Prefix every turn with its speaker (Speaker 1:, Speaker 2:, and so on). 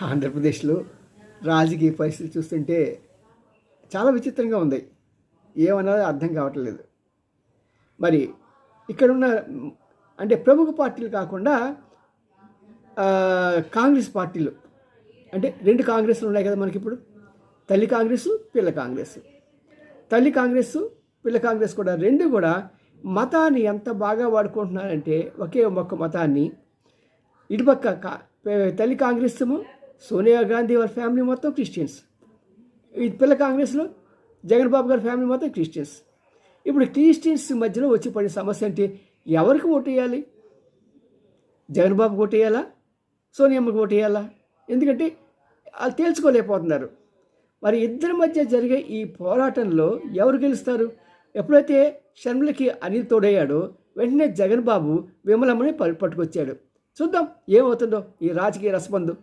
Speaker 1: ఆంధ్రప్రదేశ్లో రాజకీయ పరిస్థితి చూస్తుంటే చాలా విచిత్రంగా ఉంది. ఏమన్నది అర్థం కావట్లేదు. మరి ఇక్కడున్న అంటే ప్రముఖ పార్టీలు కాకుండా కాంగ్రెస్ పార్టీలు, అంటే 2 కాంగ్రెస్లు ఉన్నాయి కదా మనకిప్పుడు. తల్లి కాంగ్రెస్, పిల్ల కాంగ్రెస్. తల్లి కాంగ్రెస్, పిల్ల కాంగ్రెస్ కూడా 2 కూడా మతాన్ని ఎంత బాగా వాడుకుంటున్నారంటే, ఒకే ఒక్క మతాన్ని. ఇటుపక్క తల్లి కాంగ్రెస్ ఏమో సోనియా గాంధీ వారి ఫ్యామిలీ మొత్తం క్రిస్టియన్స్. ఈ పిల్ల కాంగ్రెస్లో జగన్ బాబు గారి ఫ్యామిలీ మొత్తం క్రిస్టియన్స్. ఇప్పుడు క్రిస్టియన్స్ మధ్యలో వచ్చి పడే సమస్య అంటే ఎవరికి ఓటు వేయాలి? జగన్ బాబుకి ఓటు వేయాలా? సోనియమ్మకి ఓటు వేయాలా? ఎందుకంటే వాళ్ళు తేల్చుకోలేకపోతున్నారు. మరి ఇద్దరి మధ్య జరిగే ఈ పోరాటంలో ఎవరు గెలుస్తారు? ఎప్పుడైతే షర్మిలకి అనిల్ తోడయ్యాడో వెంటనే జగన్ బాబు విమలమ్మని పట్టుకొచ్చాడు. చూద్దాం ఏమవుతుందో ఈ రాజకీయ రసబంధు.